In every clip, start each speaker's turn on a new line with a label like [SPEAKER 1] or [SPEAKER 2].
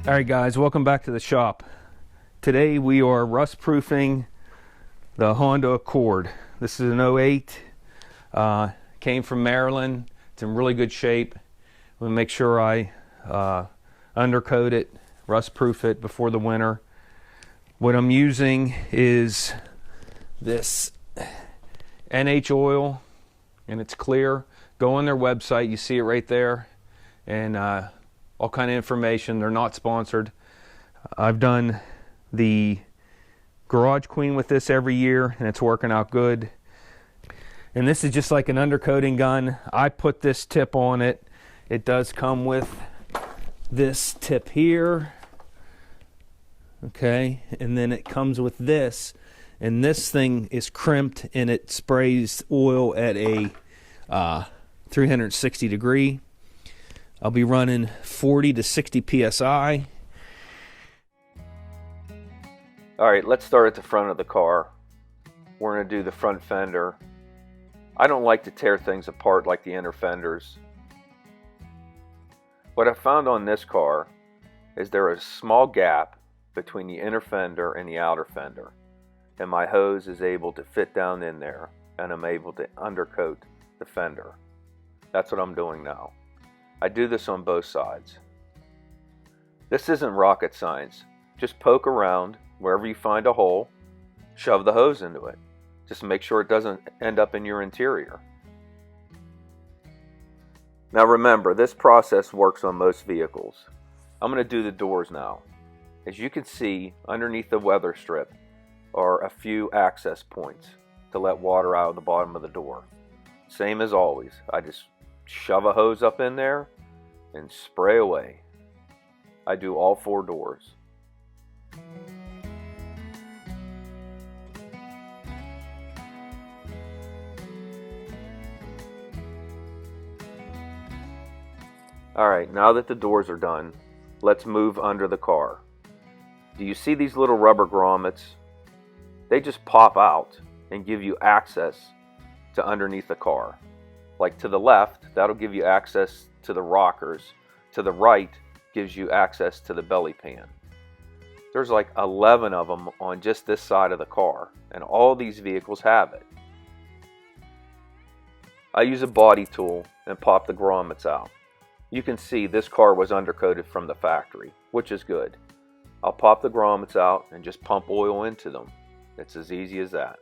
[SPEAKER 1] Alright guys, welcome back to the shop. Today we are rust proofing the Honda Accord. This is an 08, came from Maryland. It's in really good shape. I'm gonna make sure I undercoat it, rust proof it before the winter. What I'm using is this NH oil, and it's clear. Go on their website, you see it right there, and all kind of information. They're not sponsored. I've done the Garage Queen with this every year, and it's working out good. And this is just like an undercoating gun. I put this tip on it. It does come with this tip here, okay, and then it comes with this, and this thing is crimped and it sprays oil at a 360 degree. I'll be running 40 to 60 psi.
[SPEAKER 2] Alright, let's start at the front of the car. We're going to do the front fender. I don't like to tear things apart like the inner fenders. What I found on this car is there is a small gap between the inner fender and the outer fender, and my hose is able to fit down in there, and I'm able to undercoat the fender. That's what I'm doing now. I do this on both sides. This isn't rocket science. Just poke around wherever you find a hole, shove the hose into it. Just make sure it doesn't end up in your interior. Now remember, this process works on most vehicles. I'm going to do the doors now. As you can see, underneath the weather strip are a few access points to let water out of the bottom of the door. Same as always, I just shove a hose up in there and spray away. I do all 4 doors. Alright, now that the doors are done, let's move under the car. Do you see these little rubber grommets? They just pop out and give you access to underneath the car. Like to the left, that'll give you access to the rockers. To the right, gives you access to the belly pan. There's like 11 of them on just this side of the car, and all these vehicles have it. I use a body tool and pop the grommets out. You can see this car was undercoated from the factory, which is good. I'll pop the grommets out and just pump oil into them. It's as easy as that.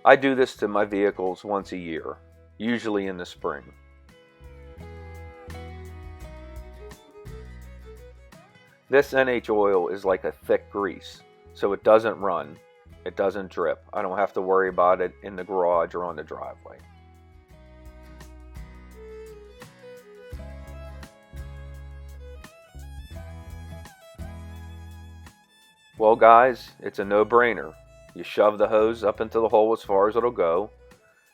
[SPEAKER 2] I do this to my vehicles once a year, usually in the spring. This NH oil is like a thick grease, so it doesn't run, it doesn't drip. I don't have to worry about it in the garage or on the driveway. Well guys, it's a no-brainer. You shove the hose up into the hole as far as it'll go,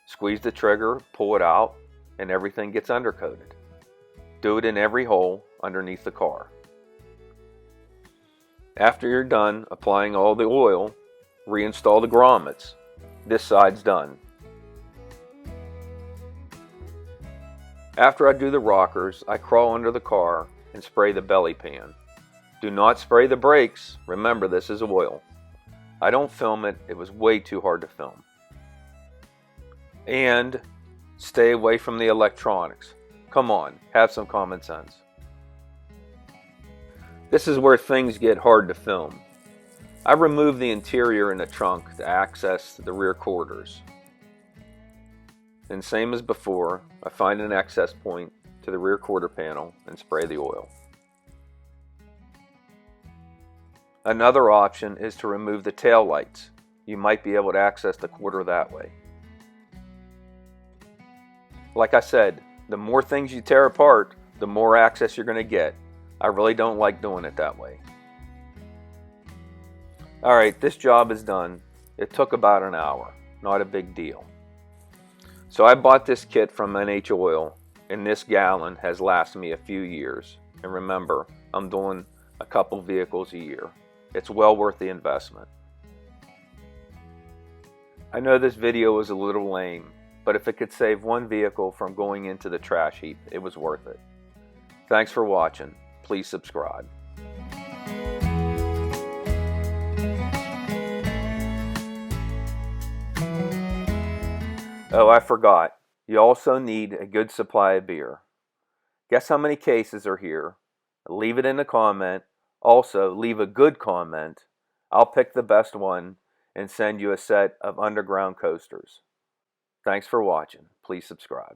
[SPEAKER 2] squeeze the trigger, pull it out, and everything gets undercoated. Do it in every hole underneath the car. After you're done applying all the oil, reinstall the grommets. This side's done. After I do the rockers, I crawl under the car and spray the belly pan. Do not spray the brakes. Remember, this is oil. I don't film it. It was way too hard to film. And stay away from the electronics. Come on, have some common sense. This is where things get hard to film. I removed the interior in the trunk to access the rear quarters. And same as before, I find an access point to the rear quarter panel and spray the oil. Another option is to remove the tail lights. You might be able to access the quarter that way. Like I said, the more things you tear apart, the more access you're going to get. I really don't like doing it that way. Alright, this job is done. It took about an hour. Not a big deal. So I bought this kit from NH Oil, and this gallon has lasted me a few years. And remember, I'm doing a couple vehicles a year. It's well worth the investment. I know this video was a little lame, but if it could save one vehicle from going into the trash heap, it was worth it. Thanks for watching. please subscribe. Oh, I forgot. You also need a good supply of beer. Guess how many cases are here? Leave it in a comment. Also, leave a good comment. I'll pick the best one and send you a set of underground coasters. Thanks for watching. Please subscribe.